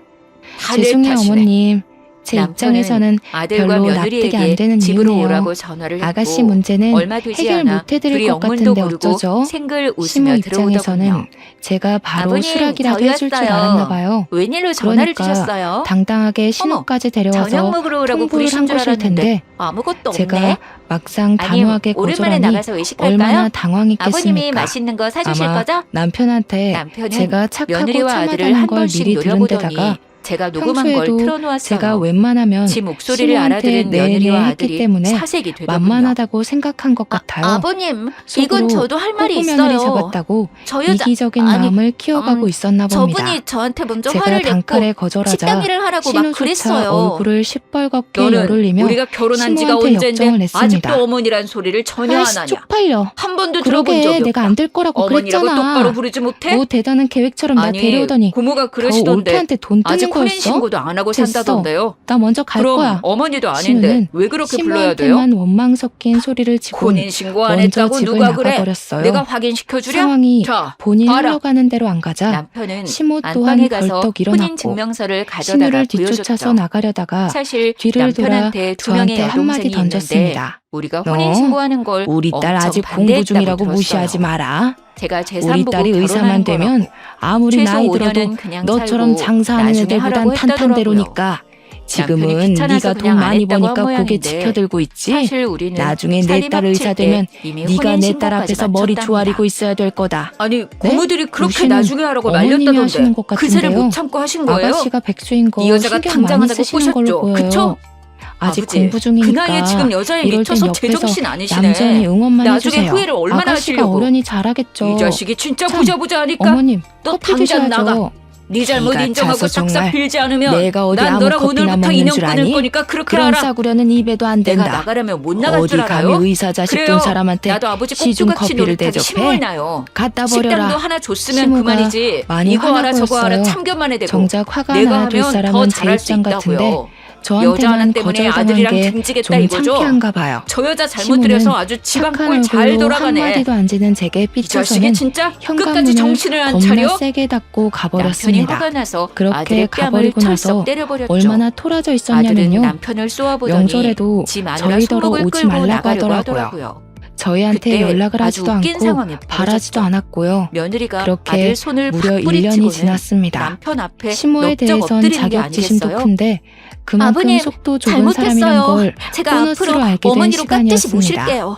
다 내 죄송해요 탓이네. 어머님. 제 남편은 입장에서는 아들과 별로 납득이 안 며느리에게 되는 집으로 이유네요. 오라고 전화를 했고 아가씨 문제는 얼마 되지 해결 않아 못해드릴 둘이 것 영문도 같은데 모르고 어쩌죠? 생글 시모 웃으며 입장에서는 들어오더군요. 제가 바로 아버님, 수락이라도 해줄 줄 저였어요. 알았나 봐요. 웬일로 전화를 그러니까 주셨어요? 당당하게 신우까지 저녁 데려와서 먹으러 오라고 통보를 부르신 한 줄 것일 알았는데 텐데 아무것도 제가 없네. 막상 아니, 단호하게 오랜만에 거절하니 나가서 외식할까요? 얼마나 아버님이 당황했겠습니까? 맛있는 거 사주실 아마 거죠? 남편한테 남편은 제가 착하고 며느리와 아들을 참하다는 한 걸 번씩 미리 들은 데다가 노려보더니 제가 녹음한 걸 평소에도 틀어놓았어요. 제가 웬만하면 지 목소리를 시모한테 알아들은 네네 며느리와 했기 아들이 때문에 사색이 되더군요. 만만하다고 생각한 것 같아요. 아버님, 속으로 이건 저도 할 말이 호구 며느리 있어요. 잡았다고 저 여자 이기적인 아니, 마음을 키워가고 있었나 봅니다. 저분이 저한테 먼저 제가 화를 단칼에 냈고 거절하자 식당 일을 하라고 막 신우조차 그랬어요. 얼굴을 시뻘겋게 너는 열올리며 우리가 결혼한 지가 시모한테 언젠데 역정을 냈습니다. 아직도 어머니란 소리를 전혀 안 아이씨 하냐. 쪽팔려. 한 번도 들어본 그러게 적이 없다. 내가 안 될 거라고 어머니라고 그랬잖아. 똑바로 부르지 못해? 뭐 대단한 계획처럼 나 아니, 데려오더니 고모가 더 그러시던데 올케한테 돈 뜯는 아직 혼인 거였어? 신고도 안 하고 됐어. 산다던데요. 나 먼저 갈 그럼 거야. 어머니도 아닌데 신우는 왜 그렇게 불러야 돼요? 시모한테만 원망 섞인 소리를 치고 혼인 신고 안 먼저 했다고 집을 누가 그래? 나가버렸어요. 내가 확인시켜주랴? 상황이 자, 본인 봐라. 흘러가는 대로 안 가자 남편은 시모 또한 안방에 가서 벌떡 혼인 일어났고 증명서를 가져다가 신우를 뒤쫓아서 보여줬죠. 나가려다가 사실 뒤를 돌아 남편한테 두 명의 저한테 한마디 여동생이 있는데 던졌습니다. 우리가 너, 혼인 신고하는 걸 우리 딸 엄청 아직 공부 반대했다고 중이라고 들었어요. 무시하지 마라. 제가 재산 우리 보고 딸이 의사만 결혼하는 건 되면 없고 아무리 최소 나이 들어도 5년은 그냥 너처럼 살고 장사하는 나중에 애들보단 하라고 탄탄대로니까 지금은 남편이 귀찮아서 네가 돈 그냥 안 많이 했다고 버니까 한 고개 모양인데 지켜들고 있지. 사실 우리는 나중에 내 살림 딸 의사 합칠 때 되면 이미 네가 혼인 내 딸 신고까지 앞에서 머리 마쳤답니다. 조아리고 있어야 될 거다. 아니 고모들이 그렇게 무시는 나중에 하라고 어머님이 말렸다던데 하시는 것 그새를 같은데요. 못 참고 하신 거예요? 아가씨가 백수인 거 이 여자가 신경 당장 많이 하자고 쓰시는 걸로 꼬셨죠? 보여요. 그쵸? 아직 아버지, 공부 그 중이니까 나이에 지금 여자에 이럴 땐 미쳐서 옆에서 제정신 아니시네. 얌전히 응원만 나중에 해주세요. 후회를 얼마나 아가씨가 하시려고. 어련히 잘하겠죠. 이 자식이 진짜 참, 부자부자 하니까 어머님 너 커피 당장 나가. 드셔야죠. 네 잘못 기가 인정하고 차서 싹싹 정말 빌지 않으면 내가 어디 난 아무 너랑 커피나 오늘부터 먹는 인연 줄 끊을 아니? 거니까 그렇게 그런 알아. 싸구려는 입에도 안 내가 된다. 나가려면 못 나갈 어디 줄 감히 알아요? 의사 자식 그래요. 둔 사람한테 나도 아버지 시중 꼭두각시 커피를 노릇하기 대접해? 신물 나요. 갖다 식당도 버려라. 하나 줬으면 시모가 그만이지. 많이 이거 알아 저거 알아 화나보였어요. 참견만 해대고 정작 화가 내가 나야 될 하면 더 사람은 제 잘할 수 입장 같은데 있다고요. 여자 하나 저한테만 때문에 거절당한 아들이랑 게 등지겠다 좀 이거죠. 창피한가 봐요. 저 여자 잘못 시모는 들여서 아주 집안 착한 꼴 잘 얼굴로 돌아가네. 한마디도 안 지는 제게 이 자식이 삐쳐서는 진짜 끝까지 현관문을 정신을 안 겁나 차려? 세게 닫고 남편이 가버렸습니다. 화가 나서 그렇게 아들의 뺨을 가버리고 나서 털썩 때려버렸죠. 얼마나 토라져 아들은 있었냐면요. 남편을 쏘아보더니 명절에도 지 마누라 저희더러 손목을 오지 끌고 말라고 나가려고 하더라고요. 하더라고요. 저희한테 그때 연락을 아주 하지도 웃긴 않고 상황이 바라지도 벌어졌죠. 않았고요. 며느리가 그렇게 아들 손을 무려 팍 1년이 뿌리치고는 지났습니다. 남편 앞에 시모에 넓적 대해선 엎드리는 게 자격지심도 아니겠어요? 큰데 그만큼 아버님, 속도 좁은 사람이란 잘못했어요. 걸 제가 보너스로 앞으로 알게 된 어머니로 깍듯이 시간이었습니다. 모실게요.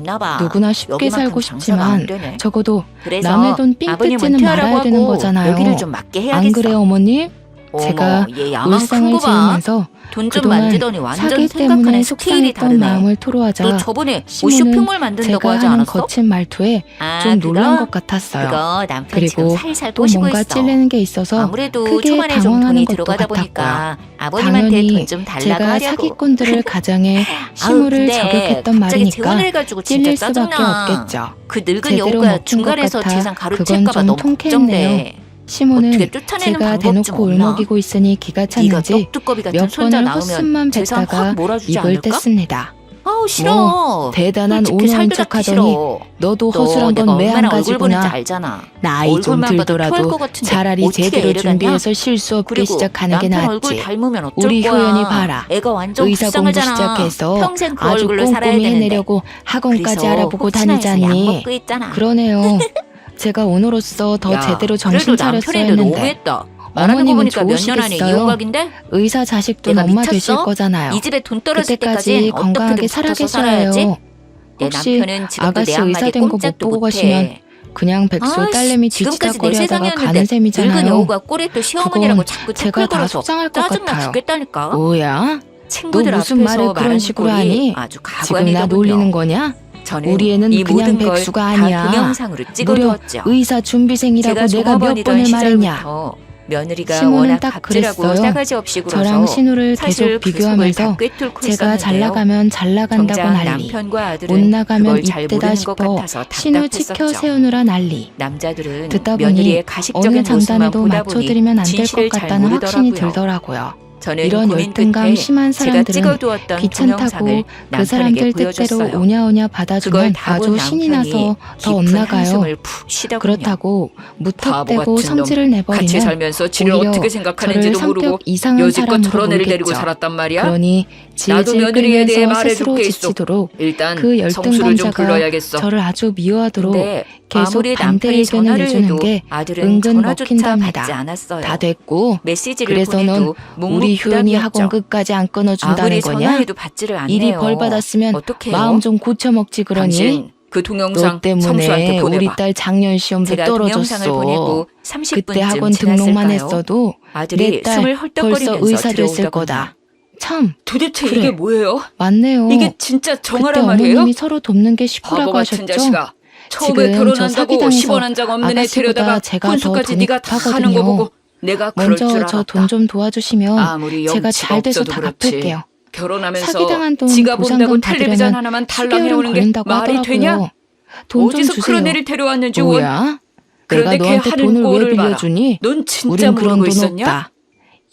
없나 봐. 누구나 쉽게 여기만큼 살고 장사가 안 싶지만 되네. 적어도 그래서 남의 돈 아버님은 삥뜯지는 퇴하라고 말아야 되는 하고 거잖아요. 여기를 좀 맡게 해야겠어. 안 그래요, 어머님? 제가 얘 야망 큰 울상을 거 봐. 지으면서 돈 좀 그동안 만지더니 완전 사기 생각하는 때문에 스케일이 속상했던 다르네. 마음을 너 토로하자 저번에 시모는 쇼핑몰 만든다고 제가 하지 하는 않았어? 거친 말투에 좀 놀란 것 같았어요. 그거 남편 지금 그리고 살살 또 꼬시고 뭔가 있어. 찔리는 게 있어서 아무래도 크게 초반에 좀 당황하는 돈이 것도 들어가다 같았고요. 보니까 아버님한테 당연히 돈 좀 달라고 제가 하려고. 사기꾼들을 가장해 시무를 근데 저격했던 갑자기 재혼을 말이니까 해가지고 진짜 찔릴 수밖에 짜증나. 없겠죠. 그 늙은 제대로 여우가 먹힌 것 중간에서 같아 재산 그건 가로챌까봐 좀 너무 통쾌했네요. 걱정돼. 시모는 어떻게 쫓아내는 제가 방법 좀 대놓고 없나? 울먹이고 있으니 기가 네가 찼는지 떡두꺼비 같은 몇 손자 번을 나오면 헛숨만 재산 뱉다가 확 몰아주지 입을 않을까? 뗐습니다. 아우 싫어. 대단한 솔직히 오너인 살도 닦기 척하더니 싫어. 너도 너 허술한 내가 건 왜 한 얼마나 얼굴 보는지 가지구나. 알잖아. 나이 좀 얼굴만 봐도 토할 들더라도 것 같은데 차라리 어떻게 제대로 애를 갖냐? 준비해서 실수 없게 그리고 시작하는 게 남편 얼굴 낫지. 닮으면 어쩔 우리 거야. 효연이 봐라. 애가 완전 의사 공부 불쌍하잖아. 시작해서 평생 그 아주 얼굴로 살아야 꼼꼼히 되는데. 해내려고 학원까지 그래서 알아보고 혹시나 해서 약 다니잖니. 먹고 있잖아. 그러네요. 제가 오너로서 더 야, 제대로 정신 그래도 차렸어야 남편인데 했는데 너무했다. 말하는 거 어머님은 보니까 몇 년 안에 좋으시겠어요? 이혼각인데? 의사 자식 돈 내가 엄마 미쳤어? 되실 거잖아요. 이 집에 돈 떨어질 그때까지 때까지 건강하게 어떻게든 살아 붙어서 살아야지. 계셔야요. 내 혹시 남편은 지금도 아가씨 내 의사 한마디 된 거 못 꼼짝도 보고 못해. 가시면 그냥 백수 아이씨, 딸내미 지금까지 내 뒤치다거리 하다가 가는 세상이었는데 늙은 셈이잖아요. 여우가 꼬리 또 시어머니라고 그건 자꾸 제가 태클 다 걸어서 속상할 것 짜증나 같아요. 죽겠다니까. 뭐야? 친구들 너 무슨 앞에서 말을 그런 말하는 식으로 꼴이 하니? 아주 지금 가관이더군요. 나 놀리는 거냐? 저는 우리 애는 이 그냥 모든 걸 백수가 다 아니야. 동영상으로 무려 찍어두었죠. 의사 준비생이라고 제가 내가 몇 종업원이던 번을 말했냐. 시절부터 며느리가 시모는 워낙 딱 갑질하고 그랬어요. 싸가지 없이 굴어서 저랑 신우를 사실 계속 그 속을 비교하면서 다 꿰뚫고 제가 잘 있었는데요. 나가면 잘 나간다고 정작 난리, 남편과 못 아들은 나가면 그걸 잘 이때다 모르는 것 싶어 같아서 신우 치켜 답답했었죠. 세우느라 난리. 남자들은 듣다 보니 며느리의 어느 가식적인 모습만 장단에도 보다 보니 맞춰드리면 안 될 것 진실을 잘 같다는 확신이 모르더라고요. 들더라고요. 저는 이런 고민 열등감 끝에 심한 제가 사람들은 찍어두었던 귀찮다고 동영상을 그 사람들 남편에게 뜻대로 보여줬어요. 오냐오냐 그걸 받아주면 다 본 아주 신이 남편이 나서 더 깊은 엇나가요. 한숨을 푹 쉬더군요. 그렇다고 바보 무턱대고 같은 성질을 놈. 내버리면 같이 살면서 지를 오히려 어떻게 저를 생각하는지도 모르고 성격 이상한 여지껏 사람으로 저런 애를 데리고 몰겠죠. 살았단 말이야. 그러니 나도 질질 며느리에 대해 끌면서 스스로 말해줄 게 있어. 지치도록 일단 그 성수를 좀 열등감자가 불러야겠어. 저를 아주 미워하도록 근데 계속 아무리 반대 남편이 의견을 전화를 내주는 해도 게 아들은 은근 전화조차 먹힌답니다. 받지 않았어요. 다 됐고 메시지를 그래서 넌 보내도 우리 효연이 학원 묵묵부답이었죠. 끝까지 안 끊어준다는 아무리 거냐? 전화해도 받지를 않네요. 일이 벌 받았으면 어떡해요? 마음 좀 고쳐먹지 그러니? 당신 그 동영상 너 때문에 성수한테 우리 보내봐. 딸 작년 시험도 제가 동영상을 떨어졌어. 보내고 30분쯤 그때 학원 등록만 지났을까요? 했어도 아들이 내 딸 숨을 벌써 헐떡거리면서 의사 됐을 들어오더군요. 거다. 참 도대체 그래. 이게 뭐예요? 맞네요. 이게 진짜 그때 정하란 말이에요? 어머님이 서로 돕는 게 바보 식구라고 같은 하셨죠? 자식아. 처음에 지금 저 결혼한다고 사기당해서 10원 한 장 없는 애 아가씨보다 데려다가 제가 더 혼수까지 돈이 네가 다 하는 거 급하거든요. 보고 내가 그럴 줄 먼저 알았다. 저 돈 좀 도와주시면 아무리 제가 염치가 잘 돼서 없어도 다 그렇지. 갚을게요. 결혼하면서 사기당한 돈 지가 본다고 보상금 텔레비전 받으려면 하나만 달랑 10개월은 해오는 게 걸린다고 말이 하더라고요. 되냐? 돈 좀 어디서 주세요. 그런 애를 데려왔는지 원. 뭐야? 그런데 내가 걔 너한테 하는 돈을 왜 꼴을 봐라. 빌려주니? 넌 진짜 우린 그런 모르고 돈 있었냐? 없다.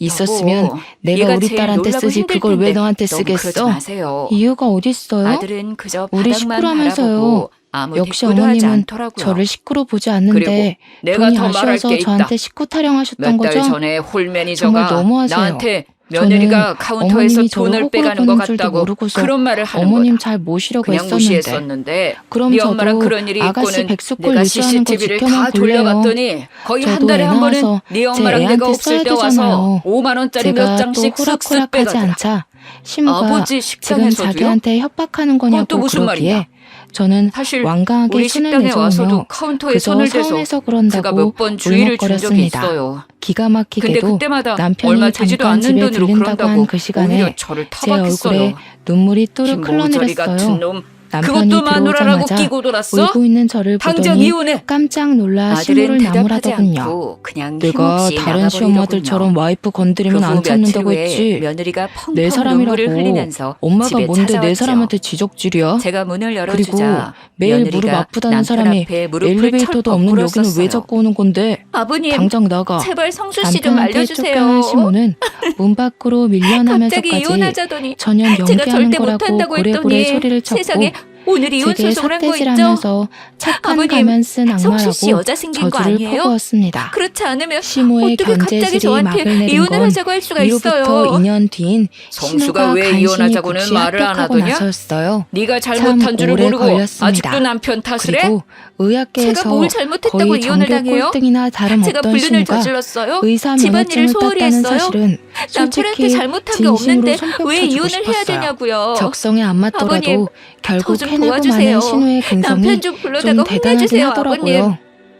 있었으면 여보, 내가 얘가 우리 제일 딸한테 놀라고 쓰지 힘들 그걸 왜 텐데 너한테 너무 그러지 쓰겠어? 마세요. 이유가 어딨어요? 아들은 그저 우리 바닥만 식구라면서요. 바라보고 아무 역시 대꾸도 하지 어머님은 않더라고요. 저를 식구로 보지 않는데 그리고 내가 돈이 더 말할 아쉬워서 게 있다. 저한테 식구 타령하셨던 몇 달 거죠? 전에 홀 정말 매니저가 너무하세요. 나한테 며느리가 카운터에서 어머님이 저를 돈을 호구로 빼가는 것 보는 줄도 같다고 모르고서 그런 말을 하는 어머님 거다. 잘 모시려고 그냥 했었는데 무시했었는데 그럼 네 저도 엄마랑 그런 일이 아가씨 있고는 백수꼴 내가 유지하는 거 CCTV를 지켜만 다 볼래요. 돌려봤더니 거의 한 저도 달에 애 한 번은 낳아서 네 제 엄마랑 애한테 내가 없을 써야 때 와서 되잖아요. 5만 원짜리 몇 제가 또 장씩 쓱쓱 호락호락하지 빼가더라. 않자 시모가 아버지 지금 식당에서도요? 자기한테 협박하는 거냐고 또 무슨 그러기에 말이냐? 저는 사실 완강하게 우리 손을 식당에 와서도 내저으며 카운터에 그저 손을 대서 서운해서 제가 그런다고 몇 번 주의를 준 적이 울먹거렸습니다. 있어요. 기가 근데 막히게도 그때마다 남편이 얼마 되지도 잠깐 않는 집에 돈으로 들린다고 그런다고 한 그 시간에 오히려 저를 제 얼굴에 타박했어요. 눈물이 또르륵 김모자리 같은 흘러내렸어요. 놈. 남편이 그것도 마누라라고 들어오자마자 끼고 돌았어? 울고 있는 저를 당장 보더니 이혼해. 깜짝 놀라 아들은 시무를 대답하지 나무라더군요. 않고 그냥 내가 힘없이 다른 나가버리더군요. 시어머들처럼 와이프 건드리면 안 며칠 참는다고 후에 했지. 며느리가 내 펑펑 눈물을 사람이라고. 흘리면서 엄마가 집에 뭔데 내 찾아왔죠. 사람한테 지적질이야? 제가 문을 그리고 열어주자 매일 무릎 며느리가 아프다는 남편 사람이 앞에 무릎을 엘리베이터도 철컥 없는 여기는 왜 꿇었었어요. 자꾸 오는 건데? 아버님 당장 나가. 제발 성수 씨 좀 남편한테 알려주세요. 쫓겨난 시모는 문 밖으로 갑자기 밀려나면서까지 이혼하자더니 전혀 제가 연기하는 절대 거라고 못한다고 고래고래 했더니 소리를 쳤고 세상에 오늘 이혼 제게 소송을 한 거 있죠? 삿대질하면서 착한 아버님, 가면 쓴 성수 씨 악마라고 여자 생긴 거 저주를 아니에요? 퍼부었습니다. 그렇지 않으면 시모의 어떻게 갑자기 견제질이 저한테 막을 내린 이혼을 건 하자고 할 수가 이로부터 있어요. 2년 뒤인 성수가 신우가 왜 간신히 이혼하자고는 국시 말을 안 합격하고 하더냐? 나섰어요. 네가 참 잘못한 줄을 오래 모르고 걸렸습니다. 아직도 남편 탓을 해? 그리고 제가 의학계에서 뭘 잘못했다고 거의 이혼을 정규 당해요? 꼴등이나 제가 다름없던 불륜을 신우가 저질렀어요? 의사 집안일을 면허증을 소홀히 땄다는 했어요? 사실은 남편한테 솔직히 잘못한 게 진심으로 없는데 손뼉 왜 쳐주고 이혼을 해야 싶었어요. 되냐고요. 적성에 안 맞더라도 아버님, 결국 저 좀 해내고 도와주세요. 마는 신우의 근성이 남편 좀 불러다가 좀 대단하긴 혼내주세요, 하더라고요. 아버님.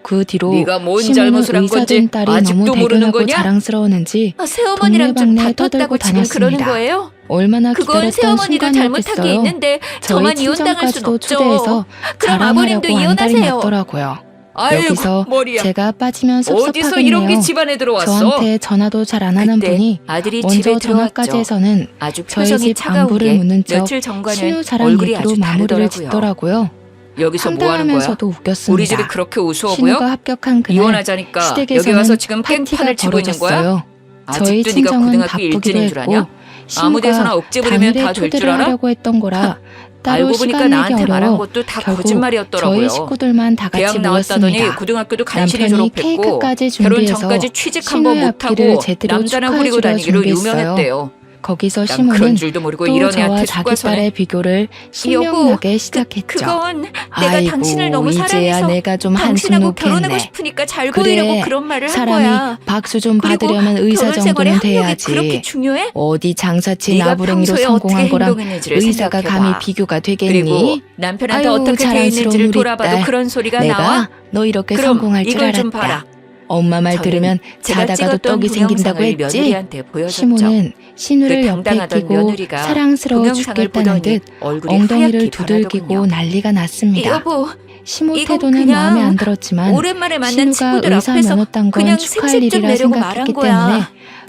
그 뒤로 네가 뭔 시모는 잘못을 한 건지 의사된 딸이 아직도 너무 모르는 대견하고 거냐? 자랑스러웠는지 새어머니랑 좀 동네방네 다퉜다고 떠들고 지금 그러는 다녔습니다. 거예요? 얼마나 그건 기다렸던 새어머니도 잘못한 게 순간이었겠어요. 있는데 저희 저만 이혼당할 순 친정까지도 없죠. 초대해서 그럼 아버님도 자랑하려고 안달이 이혼하세요. 났더라고요. 아이고 여기서 머리야. 제가 빠지면 어디서 이런 게 섭섭하겠네요. 집안에 들어왔어? 저한테 전화도 잘 안 하는 그때 분이 아들이 먼저 집에 전화까지 들어왔죠. 해서는 아주 저희 표정이 집 차가운 안부를 게 묻는 척 며칠 전과는 신우 자랑 얼굴이 얘기로 아주 마무리를 다르더라고요. 짓더라고요. 여기서 뭐 하는 거야? 황당하면서도 웃겼습니다. 우리 집이 그렇게 우스워 신우가 보여? 합격한 그날 이혼하자니까 여기 시댁에서는 와서 지금 파티가 깽판을 치고 있는 거야? 벌어졌어요. 저희 아직도 네가 친정은 고등학교 바쁘기도 일진인 줄 아냐? 했고 아무 데서나 신우가 억지 부리면 당일에 다 될 줄 초대를 알아? 하려고 했던 거라 따로 알고 보니까 시간 내기 나한테 말한 어려워 것도 다 결국 거짓말이었더라고요. 저희 식구들만 다 같이 대학 나왔다더니 모였습니다. 고등학교도 간신히 남편이 졸업했고 케이크까지 결혼 준비해서 전까지 취직 한 번 신우의 앞길을 못하고 제대로 남자나 축하해주려 부리고 다니기로 준비했어요. 유명했대요. 거기서 난 시모는 그런 줄도 모르고 또 이런 저와 애한테 자기 속아서네. 딸의 비교를 신명나게 시작했죠. 그건 내가 아이고, 당신을 너무 이제야 사랑해서 내가 좀 한숨 당신하고 결혼하고 놓겠네. 싶으니까 잘 그래, 보이려고 그런 말을 한 사람이 거야. 박수 좀 그리고 받으려면 의사 결혼 생활에 정도는 학력이 그렇게 돼야지. 중요해? 어디 장사치 네가 나부랭이로 평소에 성공한 어떻게 거랑 행동했는지를 의사가 생각해봐. 감히 비교가 그리고 되겠니? 남편한테 아유, 어떻게 돼 자랑스러운 있는지를 우리 돌아봐도 딸. 그런 소리가 내가 나와? 너 이렇게 그럼 성공할 줄 이걸 좀 알았다. 봐라. 엄마 말 저는 들으면 제가 자다가도 찍었던 떡이 생긴다고 동영상을 했지? 며느리한테 보여줬죠. 시모는 신우를 그 옆에 당당하던 끼고 며느리가 사랑스러워 동영상을 죽겠다는 보더니 듯 얼굴이 엉덩이를 하얗게 두들기고 변하더군요. 난리가 났습니다. 여보, 시모 이건 태도는 그냥 마음에 안 들었지만 오랜만에 만난 신우가 친구들 의사 앞에서 면허 딴 건 그냥 축하할 생색 좀 일이라 내려고 생각했기 말한 거야. 때문에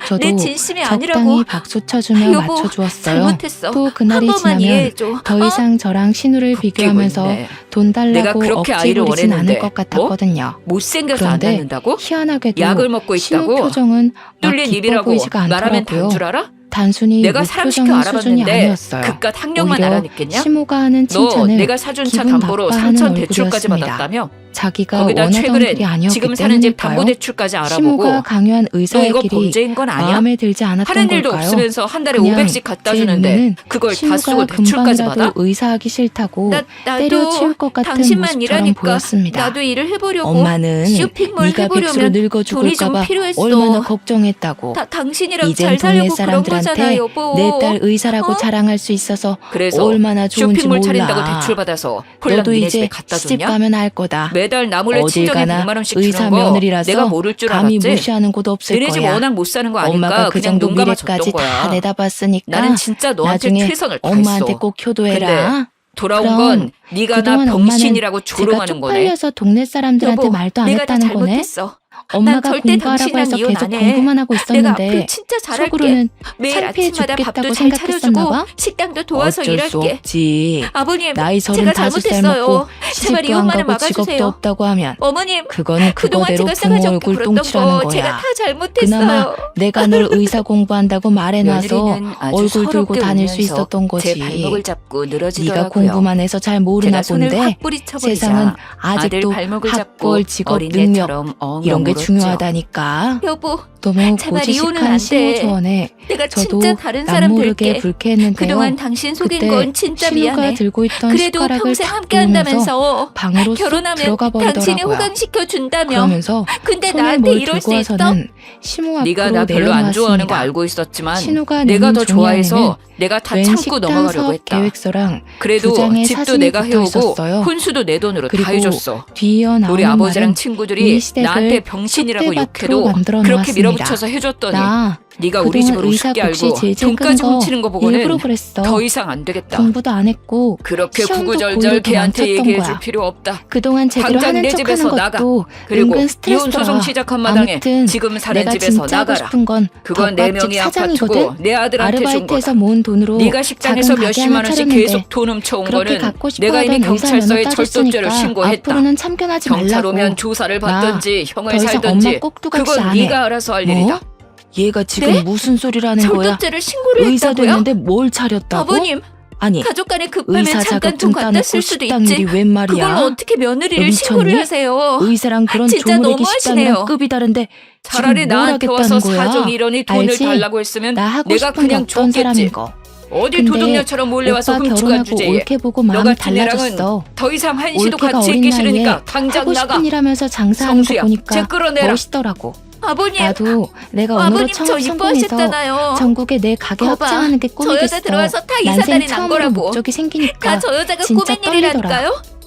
저도 내 진심이 적당히 아니라고. 박수 쳐주며 여보, 맞춰주었어요. 잘못했어. 또 그날이 한 번만 지나면 이해해줘. 더 이상 저랑 신우를 비교하면서 있네. 돈 내가 달라고 그렇게 억지 아이를 부리진 원했는데 않을 것 같았거든요. 못생겨서 안 그런데 낳는다고? 희한하게도 약을 먹고 신우 있다고? 표정은 막 뚫린 기뻐 입이라고 보이지가 말하면 단 않더라고요. 줄 알아? 단순히 내가 사람 시켜 무표정인 수준이 알아봤는데 아니었어요. 그깟 학력만 오히려 알아냈겠냐? 시모가 하는 너 칭찬을 내가 사준 차 기분 담보로 나빠하는 3천 대출까지 얼굴이었습니다. 받았다며? 자기가 거기다 원하던 최근엔 길이 아니었기 지금 사는 집 담보 때문일까요? 대출까지 알아보고 시모가 강요한 너 의사의 이거 길이 범죄인 건 아니야? 마음에 들지 않았던 하는 일도 걸까요? 없으면서 한 달에 그냥 500씩 갖다 제 주는데 눈에는 그걸 다 시모가 쓰고 대출까지 받아? 금방이라도 의사하기 싫다고 나도 때려치울 것 같은 당신만 모습처럼 일하니까 보였습니다. 나도 일을 해보려고. 엄마는 쇼핑몰 네가 백수로 해보려면 늙어 돈이 좀 죽을까봐 필요했어. 얼마나 걱정했다고. 당신이랑 이젠 잘 동네 살려고 그런 거잖아, 사람들한테 여보. 내 딸 의사라고 어? 자랑할 수 있어서 그래서 얼마나 좋은지 쇼핑몰 몰라. 차린다고 대출 받아서 홀랑 너도 니네 이제 집에 갖다 시집 줬냐? 가면 알 거다. 매달 나 몰래 어딜 친정에 가나 100만 원씩 의사 주는 거 며느리라서 내가 모를 줄 감히 알았지? 무시하는 곳 없을 니네 집 거야. 워낙 못 사는 거 아니까 엄마가 그 그냥 정도 눈 감아줬던 미래까지 거야. 다 내다봤으니까 나는 진짜 너한테 나중에 최선을 엄마한테 다했어. 꼭 효도해라. 근데 돌아온 그럼 건 네가 나 그동안 병신이라고 제가 조롱하는 거네. 쪽팔려서 동네 사람들한테 여보, 말도 안 내가 다 했다는 거네. 잘못했어. 엄마가 절대 공부하라고 당신이랑 해서 이혼 계속 안 해. 공부만 하고 내가 있었는데 앞으로 진짜 잘할게. 속으로는 매일 창피해 아침마다 죽겠다고 밥도 잘 생각했었나 차려주고 봐. 식당도 도와서 어쩔 수 일할게. 없지. 아버님, 나이 제가 35살 먹고 잘못했어요. 제발 시집도 안 이혼만을 가고 직업도 막아주세요. 없다고 하면 어머님, 그건 그동안 그거대로 제가 부모 싸가지 없게 얼굴 굴었던 똥칠하는 거 거야. 제가 다 그나마 잘못했어요. 내가 널 의사 공부한다고 말해놔서 며느리는 아주 얼굴 들고 서럽게 다닐 수 울면서 있었던 거지. 제 발목을 잡고 늘어지더라고요. 네가 공부만 해서 잘 모르나 제가 손을 본데 확 뿌리쳐버리자 세상은 아들 아직도 발목을 잡고 학벌, 직업, 능력 어린애처럼 엉엉 이런 게 울었죠. 중요하다니까. 여보, 너무 제발 이혼은 고지식한 안 돼. 시모 조언에 내가 저도 진짜 다른 사람 남모르게 될게. 불쾌했는데요. 그동안 당신 속인 그때 건 진짜 신우가 미안해. 들고 있던 그래도 숟가락을 평생 탁 함께 놓으면서 한다면서 방으로 쑥 결혼하면 들어가 당신이 버리더라고요. 호강시켜 준다며. 그러면서 근데 손에 나한테 뭘 이럴 들고 수 있어? 와서는 시모 네가 앞으로 나 별로 안 좋아하는 거 내려놓았습니다. 알고 있었지만 신우가 내가 내민 더 종이 안에는 좋아해서 내가 다 웬 참고 식당 넘어가려고 사업 했다. 계획서랑 그래도 두 장의 집도 사진이 내가 붙어 해오고 있었어요. 혼수도 내 돈으로 다 그리고 해줬어. 뒤이어 나오는 우리 아버지랑 말은 친구들이 우리 시댁을 나한테 병신이라고 촛대밭으로 욕해도 만들어 그렇게 놓았습니다. 밀어붙여서 해줬더니 나 네가 우리 그동안 집을 의사 우습게 국시 알고 제일 돈까지 큰 거 훔치는 거 일부러 보고는 그랬어. 더 이상 안 되겠다. 공부도 안 했고 그렇게 시험도 구구절절 고의로 걔한테 도망쳤던 얘기해줄 거야. 필요 없다. 그동안 제대로 당장 하는 내 척하는 집에서 나가. 것도 그리고 은근 이혼 스트레스더라. 소송 시작한 마당에 아무튼 지금 사는 내가 집에서 진짜 하고 나가라. 싶은 건 그건 내 덮밥집 명의 아파트고 사장이거든. 내 아들한테 준 아르바이트해서 거다. 모은 돈으로 네가 식당에서 작은 가게 몇십만 하나 원씩 차렸는데 계속 돈 훔쳐온 그렇게 거는 갖고 싶어 내가 이미 하던 의사 경찰서에 면허 절도죄를 따줬으니까 신고했다. 앞으로는 참견하지 경찰 말라고. 오면 조사를 받든지 더 형을 이상 살든지 엄마 꼭두각시 그건 안 해. 네가 알아서 할 뭐? 일이다. 얘가 지금 네? 무슨 소리라는 거야? 절도죄를 신고를 의사 했다고요? 됐는데 뭘 차렸다고? 아버님, 아니 가족 간에 급하면 의사 잠깐 돈 자격증 갖다 따놓고 쓸 수도 식당 있지. 일이 웬 말이야? 그걸로 어떻게 며느리를 너 신고를 미쳤니? 하세요? 의사랑 그런 진짜 조무래기 너무하시네요. 식당이랑 급이 다른데 차라리 지금 뭘 나한테 와서 하겠다는 거야? 사정 이러니 돈을 알지? 달라고 했으면 나 하고 내가 싶은 게 그냥 어떤 사람인 줬겠지. 거. 어디 근데 도둑녀처럼 몰래 와서 오빠 훔쳐간 결혼하고 주제에 올케 보고 너 마음이 같은 애랑은 달라졌어. 더 이상 한시도 올케가 같이 어린 있기 나이에 싫으니까 당장 하고 나가. 싶은 일 하면서 장사하는 거 성수야, 보니까 쟤 끌어내라. 멋있더라고. 아버님, 나도 내가 오늘로 아버님 저 처음 성공해서 이뻐하셨잖아요. 전국에 내 가게 거봐, 확장하는 게 저 꿈이겠어. 여자 들어와서 다 난생 이사달이 난 처음으로 거라고. 목적이 생기니까 다 저 여자가 진짜 꾸민 일이라니까요.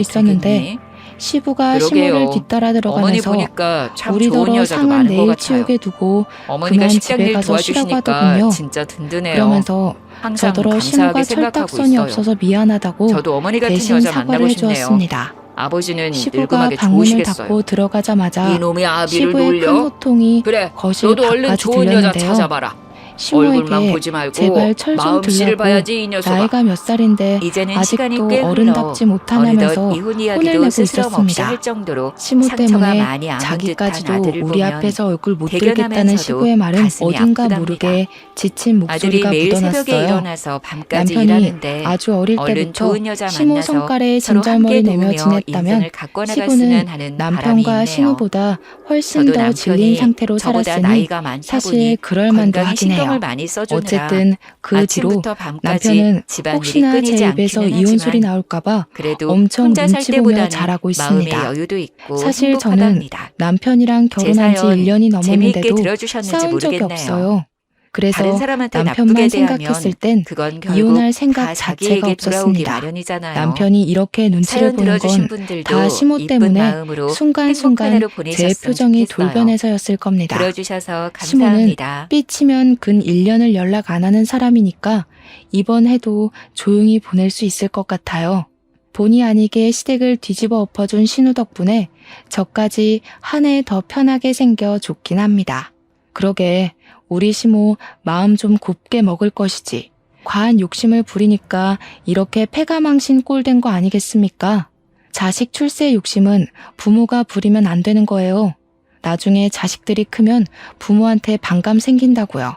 있었는데 되겠니? 시부가 그러게요. 시모를 뒤따라 어머니 들어가면서 보니까 참 좋은 우리더러 여자도 상은 많은 것 내일 같아요. 치우게 두고 어머니가 그만 식당 집에 일 가서 쉬라고 하더군요. 도와주시니까 진짜 든든해요. 그러면서 항상 저더러 시모가 감사하게 생각하고 철딱선이 있어요. 없어서 미안하다고 저도 어머니 같은 대신 여자 사과를 만나고 싶네요. 해주었습니다. 아버지는 시부가 일금하게 방문을 좋으시겠어요. 닫고 들어가자마자 이놈의 아비를 시부의 큰 놀려? 호통이 그래, 거실 너도 얼른 밖까지 좋은 여자 들렸는데요. 찾아봐라. 얼굴만 시모에게 보지 말고 제발 철 좀 마음씨를 들라고 봐야지 이 녀석아. 나이가 몇 살인데 이제는 시간이 아직도 꽤 어른답지 흘러 못하냐면서 어느덧 이혼 혼을 이야기도 내고 스스럼 없이 있었습니다. 할 정도로 시모 상처가 때문에 많이 아문 듯한 자기까지도 아들을 우리 보면 앞에서 얼굴 못 대견하면서도 들겠다는 시부의 말은 가슴이 어딘가 아프답니다. 모르게 지친 아들이 목소리가 매일 새벽에 묻어났어요. 일어나서 밤까지 남편이 일하는데 아주 어릴 얼른 때부터 좋은 여자 시모 만나서 손가락에 서로 진절머리 함께 내며 도우며 지냈다면 인생을 가꿔 나갔으면 시부는 하는 바람이 남편과 있네요. 시누보다 훨씬 저도 더 질린 남편이 상태로 저보다 살았으니 나이가 많다 사실 보니 그럴 만도 건강에 하긴 해요. 신경을 많이 써주느라 어쨌든 그 뒤로 아침부터 밤까지 남편은 집안일이 혹시나 끊이지 제 입에서 않기는 이혼 소리 하지만 나올까봐 그래도 엄청 혼자 살 눈치 보며 때보다는 잘하고 마음의 있습니다. 여유도 있고 사실 저는 행복하답니다. 남편이랑 제 결혼한 지 사연 1년이 재미있게 넘었는데도 들어주셨는지 싸운 적이 모르겠네요. 없어요. 그래서 다른 사람한테 나쁘게 남편만 대하면 생각했을 땐 그건 결국 이혼할 생각 다 자체가 자기에게 돌아오기 없었습니다. 마련이잖아요. 남편이 이렇게 눈치를 사연 보는 들어주신 건 분들도 다 시모 이쁜 때문에 마음으로 순간순간 행복한 하루 제 보내셨으면 표정이 좋겠어요. 돌변해서였을 겁니다. 들어주셔서 시모는 감사합니다. 삐치면 근 1년을 연락 안 하는 사람이니까 이번 해도 조용히 보낼 수 있을 것 같아요. 본의 아니게 시댁을 뒤집어 엎어준 신우 덕분에 저까지 한 해 더 편하게 생겨 좋긴 합니다. 그러게 우리 시모 마음 좀 곱게 먹을 것이지. 과한 욕심을 부리니까 이렇게 패가망신 꼴된 거 아니겠습니까? 자식 출세 욕심은 부모가 부리면 안 되는 거예요. 나중에 자식들이 크면 부모한테 반감 생긴다고요.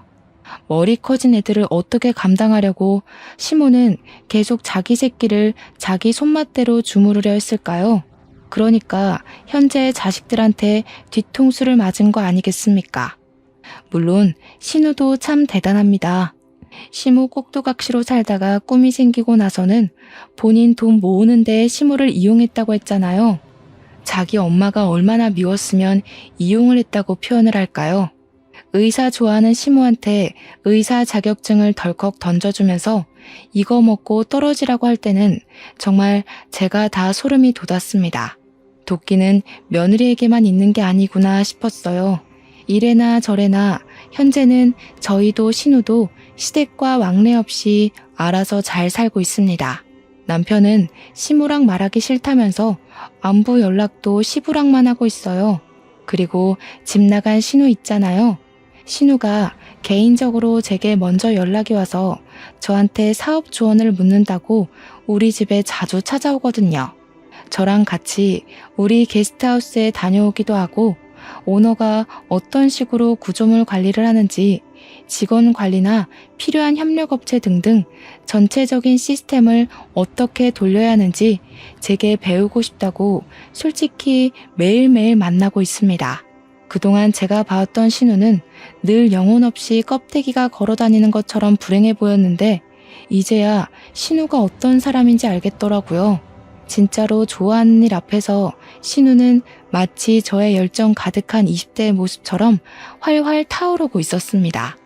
머리 커진 애들을 어떻게 감당하려고 시모는 계속 자기 새끼를 자기 손맛대로 주무르려 했을까요? 그러니까 현재 자식들한테 뒤통수를 맞은 거 아니겠습니까? 물론 신우도 참 대단합니다. 시모 꼭두각시로 살다가 꿈이 생기고 나서는 본인 돈 모으는 데 시모를 이용했다고 했잖아요. 자기 엄마가 얼마나 미웠으면 이용을 했다고 표현을 할까요? 의사 좋아하는 시모한테 의사 자격증을 덜컥 던져주면서 이거 먹고 떨어지라고 할 때는 정말 제가 다 소름이 돋았습니다. 도끼는 며느리에게만 있는 게 아니구나 싶었어요. 이래나 저래나 현재는 저희도 신우도 시댁과 왕래 없이 알아서 잘 살고 있습니다. 남편은 시모랑 말하기 싫다면서 안부 연락도 시부랑만 하고 있어요. 그리고 집 나간 신우 있잖아요. 신우가 개인적으로 제게 먼저 연락이 와서 저한테 사업 조언을 묻는다고 우리 집에 자주 찾아오거든요. 저랑 같이 우리 게스트하우스에 다녀오기도 하고 오너가 어떤 식으로 구조물 관리를 하는지 직원 관리나 필요한 협력업체 등등 전체적인 시스템을 어떻게 돌려야 하는지 제게 배우고 싶다고 솔직히 매일매일 만나고 있습니다. 그동안 제가 봐왔던 신우는 늘 영혼 없이 껍데기가 걸어다니는 것처럼 불행해 보였는데 이제야 신우가 어떤 사람인지 알겠더라고요. 진짜로 좋아하는 일 앞에서 신우는 마치 저의 열정 가득한 20대의 모습처럼 활활 타오르고 있었습니다.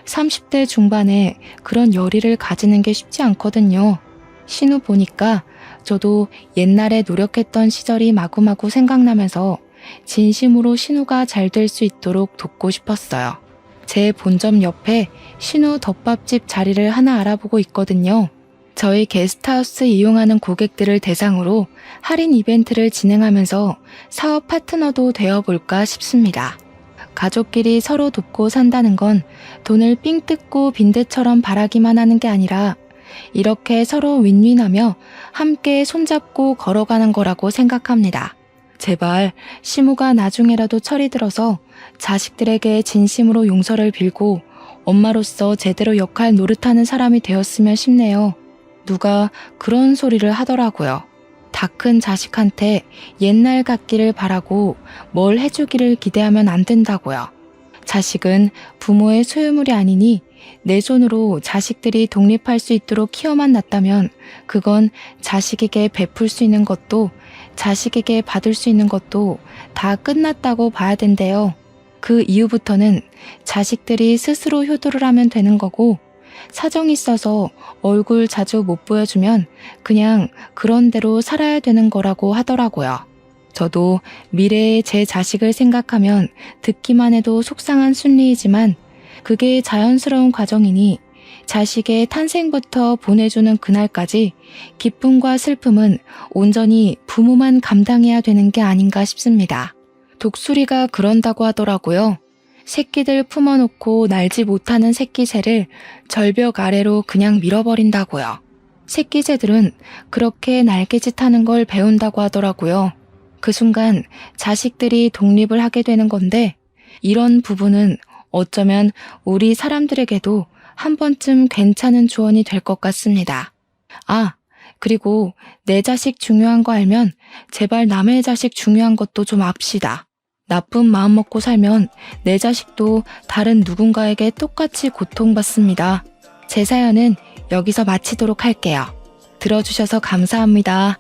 30대 중반에 그런 열의를 가지는 게 쉽지 않거든요. 신우 보니까 저도 옛날에 노력했던 시절이 마구마구 생각나면서 진심으로 신우가 잘 될 수 있도록 돕고 싶었어요. 제 본점 옆에 신우 덮밥집 자리를 하나 알아보고 있거든요. 저희 게스트하우스 이용하는 고객들을 대상으로 할인 이벤트를 진행하면서 사업 파트너도 되어볼까 싶습니다. 가족끼리 서로 돕고 산다는 건 돈을 삥 뜯고 빈대처럼 바라기만 하는 게 아니라 이렇게 서로 윈윈하며 함께 손잡고 걸어가는 거라고 생각합니다. 제발 시무가 나중에라도 철이 들어서 자식들에게 진심으로 용서를 빌고 엄마로서 제대로 역할 노릇하는 사람이 되었으면 싶네요. 누가 그런 소리를 하더라고요. 다 큰 자식한테 옛날 같기를 바라고 뭘 해주기를 기대하면 안 된다고요. 자식은 부모의 소유물이 아니니 내 손으로 자식들이 독립할 수 있도록 키워만 놨다면 그건 자식에게 베풀 수 있는 것도 자식에게 받을 수 있는 것도 다 끝났다고 봐야 된대요. 그 이후부터는 자식들이 스스로 효도를 하면 되는 거고 사정이 있어서 얼굴 자주 못 보여주면 그냥 그런 대로 살아야 되는 거라고 하더라고요. 저도 미래의 제 자식을 생각하면 듣기만 해도 속상한 순리이지만 그게 자연스러운 과정이니 자식의 탄생부터 보내주는 그날까지 기쁨과 슬픔은 온전히 부모만 감당해야 되는 게 아닌가 싶습니다. 독수리가 그런다고 하더라고요. 새끼들 품어놓고 날지 못하는 새끼새를 절벽 아래로 그냥 밀어버린다고요. 새끼새들은 그렇게 날개짓하는 걸 배운다고 하더라고요. 그 순간 자식들이 독립을 하게 되는 건데 이런 부분은 어쩌면 우리 사람들에게도 한 번쯤 괜찮은 조언이 될 것 같습니다. 아, 그리고 내 자식 중요한 거 알면 제발 남의 자식 중요한 것도 좀 압시다. 나쁜 마음 먹고 살면 내 자식도 다른 누군가에게 똑같이 고통받습니다. 제 사연은 여기서 마치도록 할게요. 들어주셔서 감사합니다.